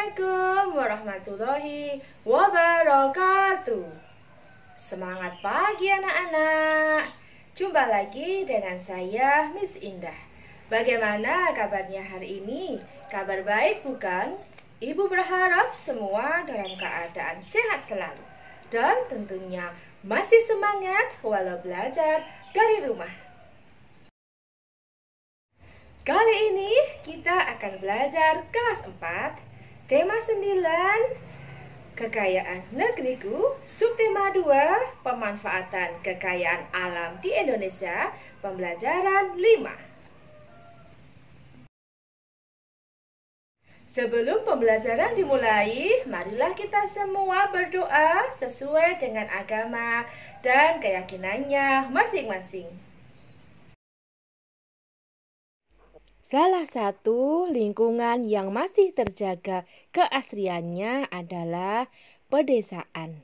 Assalamualaikum warahmatullahi wabarakatuh. Semangat pagi anak-anak. Jumpa lagi dengan saya Miss Indah. Bagaimana kabarnya hari ini? Kabar baik bukan? Ibu berharap semua dalam keadaan sehat selalu dan tentunya masih semangat walau belajar dari rumah. Kali ini kita akan belajar kelas 4, tema 9, kekayaan negeriku, subtema 2, pemanfaatan kekayaan alam di Indonesia, pembelajaran 5. Sebelum pembelajaran dimulai, marilah kita semua berdoa sesuai dengan agama dan keyakinannya masing-masing. Salah satu lingkungan yang masih terjaga keasriannya adalah pedesaan.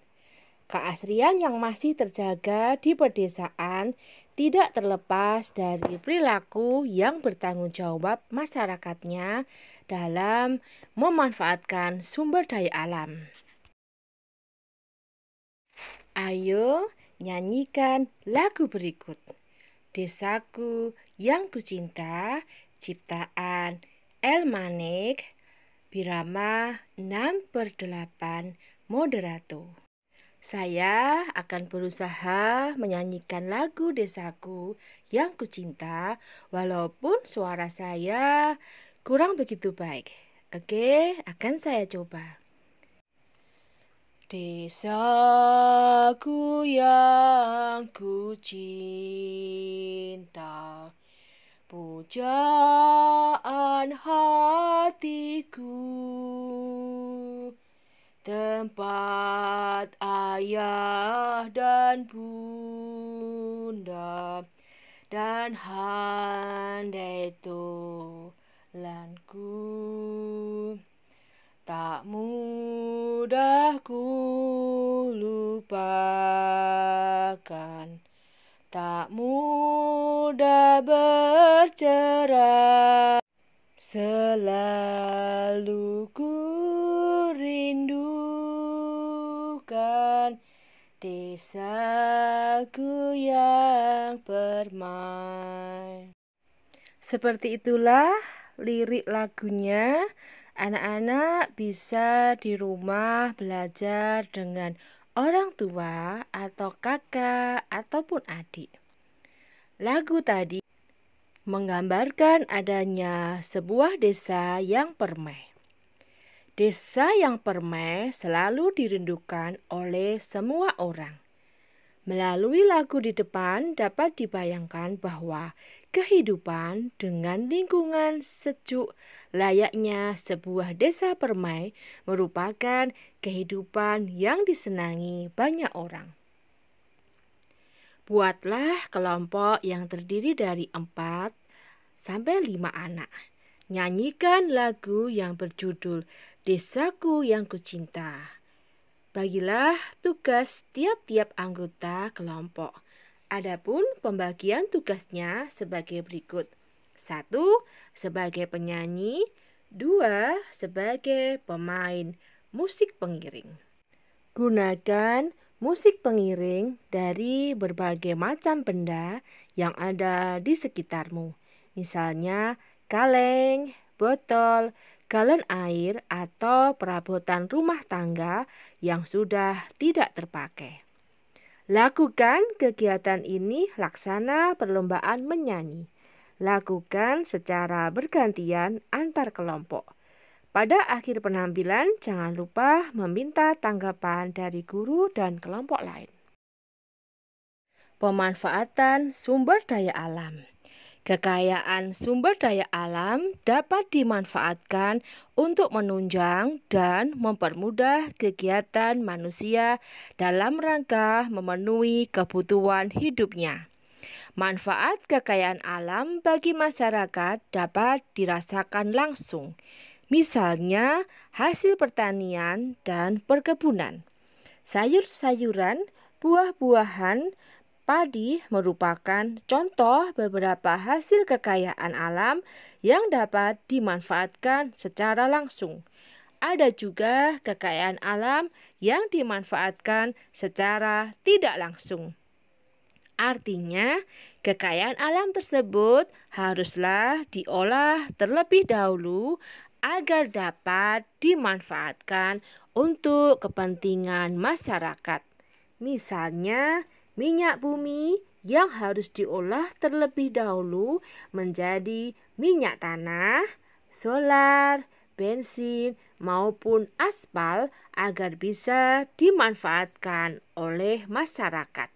Keasrian yang masih terjaga di pedesaan tidak terlepas dari perilaku yang bertanggung jawab masyarakatnya dalam memanfaatkan sumber daya alam. Ayo nyanyikan lagu berikut. Desaku yang Kucinta, ciptaan El Manik, Birama 6/8 Moderato. Saya akan berusaha menyanyikan lagu Desaku yang Kucinta walaupun suara saya kurang begitu baik. Oke, akan saya coba. Desaku yang kucinta, pujaan hatiku, tempat ayah dan bunda, dan handai tulanku. Tak mudah ku lupakan, tak mudah bercerai, selalu ku rindukan desaku yang permai. Seperti itulah lirik lagunya. Anak-anak bisa di rumah belajar dengan orang tua atau kakak ataupun adik. Lagu tadi menggambarkan adanya sebuah desa yang permai. Desa yang permai selalu dirindukan oleh semua orang. Melalui lagu di depan dapat dibayangkan bahwa kehidupan dengan lingkungan sejuk layaknya sebuah desa permai merupakan kehidupan yang disenangi banyak orang. Buatlah kelompok yang terdiri dari 4 sampai 5 anak. Nyanyikan lagu yang berjudul Desaku yang Kucinta. Bagilah tugas tiap-tiap anggota kelompok. Adapun pembagian tugasnya sebagai berikut. 1. Sebagai penyanyi. 2. Sebagai pemain musik pengiring. Gunakan musik pengiring dari berbagai macam benda yang ada di sekitarmu. Misalnya kaleng, botol, galon air, atau perabotan rumah tangga yang sudah tidak terpakai. Lakukan kegiatan ini laksana perlombaan menyanyi. Lakukan secara bergantian antar kelompok. Pada akhir penampilan, jangan lupa meminta tanggapan dari guru dan kelompok lain. Pemanfaatan sumber daya alam. Kekayaan sumber daya alam dapat dimanfaatkan untuk menunjang dan mempermudah kegiatan manusia dalam rangka memenuhi kebutuhan hidupnya. Manfaat kekayaan alam bagi masyarakat dapat dirasakan langsung, misalnya hasil pertanian dan perkebunan. Sayur-sayuran, buah-buahan, padi merupakan contoh beberapa hasil kekayaan alam yang dapat dimanfaatkan secara langsung. ada juga kekayaan alam yang dimanfaatkan secara tidak langsung. Artinya, kekayaan alam tersebut haruslah diolah terlebih dahulu agar dapat dimanfaatkan untuk kepentingan masyarakat. Misalnya, minyak bumi yang harus diolah terlebih dahulu menjadi minyak tanah, solar, bensin, maupun aspal agar bisa dimanfaatkan oleh masyarakat.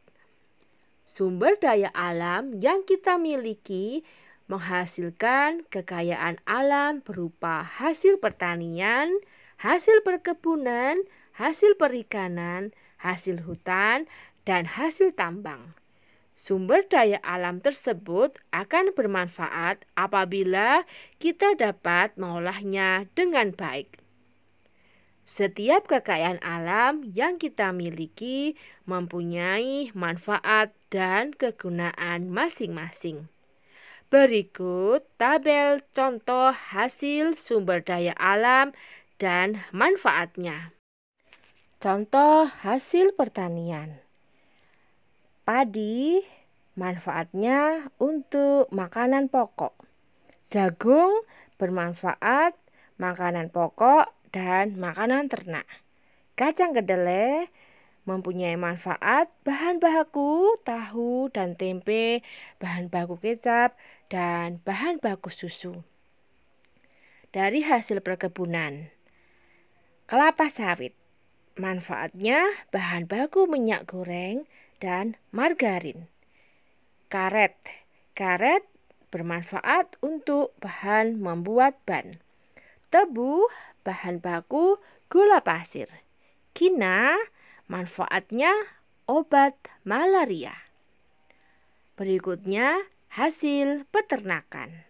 Sumber daya alam yang kita miliki menghasilkan kekayaan alam berupa hasil pertanian, hasil perkebunan, hasil perikanan, hasil hutan, dan hasil tambang. Sumber daya alam tersebut akan bermanfaat apabila kita dapat mengolahnya dengan baik. Setiap kekayaan alam yang kita miliki mempunyai manfaat dan kegunaan masing-masing. Berikut tabel contoh hasil sumber daya alam dan manfaatnya. Contoh hasil pertanian. Padi manfaatnya untuk makanan pokok. Jagung bermanfaat makanan pokok dan makanan ternak. Kacang kedelai mempunyai manfaat bahan baku tahu dan tempe, bahan baku kecap, dan bahan baku susu. Dari hasil perkebunan, kelapa sawit manfaatnya bahan baku minyak goreng dan margarin. Karet bermanfaat untuk bahan membuat ban. Tebu bahan baku gula pasir. Kina manfaatnya obat malaria. Berikutnya hasil peternakan.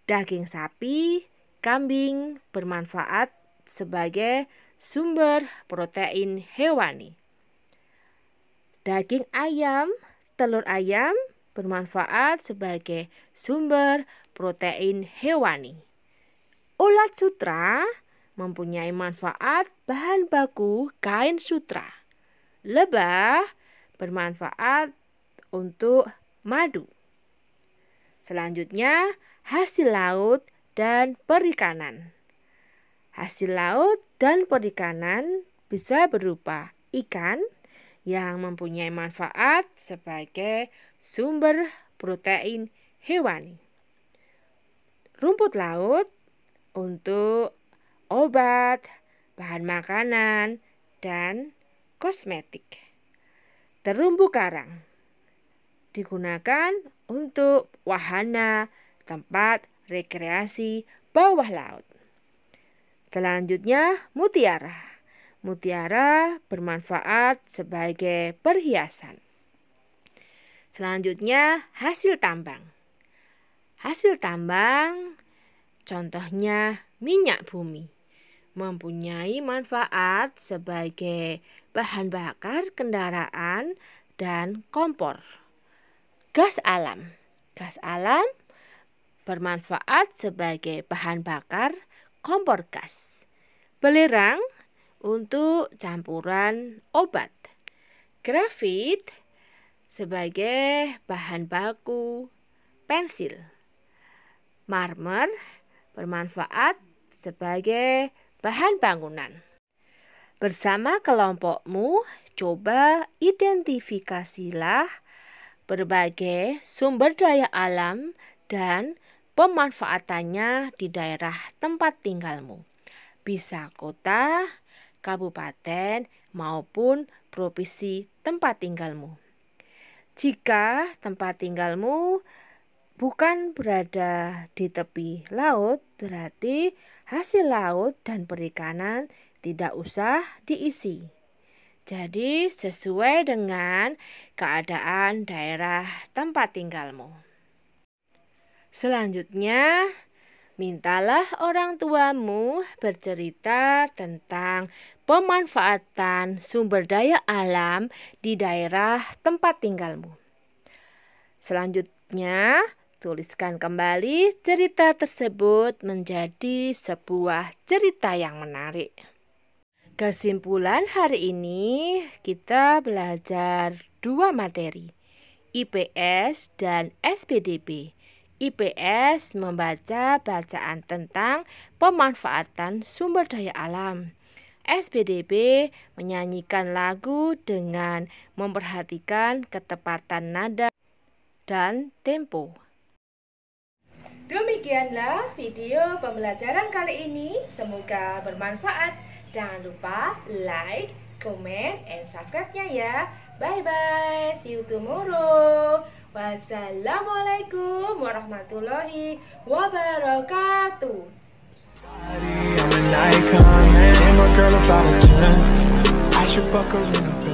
Daging sapi, kambing bermanfaat sebagai sumber protein hewani. Daging ayam, telur ayam bermanfaat sebagai sumber protein hewani. Ulat sutra mempunyai manfaat bahan baku kain sutra. Lebah bermanfaat untuk madu. Selanjutnya, hasil laut dan perikanan. Hasil laut dan perikanan bisa berupa ikan yang mempunyai manfaat sebagai sumber protein hewani. Rumput laut untuk obat, bahan makanan, dan kosmetik. Terumbu karang digunakan untuk wahana tempat rekreasi bawah laut. Selanjutnya, mutiara. Mutiara bermanfaat sebagai perhiasan. Selanjutnya, hasil tambang. Hasil tambang contohnya minyak bumi mempunyai manfaat sebagai bahan bakar kendaraan dan kompor. Gas alam. Gas alam bermanfaat sebagai bahan bakar kompor gas. Belerang untuk campuran obat. Grafit sebagai bahan baku pensil. Marmer bermanfaat sebagai bahan bangunan. Bersama kelompokmu, coba identifikasilah berbagai sumber daya alam dan pemanfaatannya di daerah tempat tinggalmu. Bisa kota, kabupaten, maupun provinsi tempat tinggalmu. Jika tempat tinggalmu bukan berada di tepi laut, berarti hasil laut dan perikanan tidak usah diisi. Jadi sesuai dengan keadaan daerah tempat tinggalmu. Selanjutnya, mintalah orang tuamu bercerita tentang pemanfaatan sumber daya alam di daerah tempat tinggalmu. Selanjutnya, tuliskan kembali cerita tersebut menjadi sebuah cerita yang menarik. Kesimpulan hari ini kita belajar 2 materi, IPS dan SPDB. IPS membaca bacaan tentang pemanfaatan sumber daya alam. SPDB menyanyikan lagu dengan memperhatikan ketepatan nada dan tempo. Demikianlah video pembelajaran kali ini. Semoga bermanfaat. Jangan lupa like, comment, and subscribe-nya ya. Bye-bye. See you tomorrow. Wassalamualaikum warahmatullahi wabarakatuh. I'm an icon, man. I'm a girl about a 10. I should fuck her in a bed.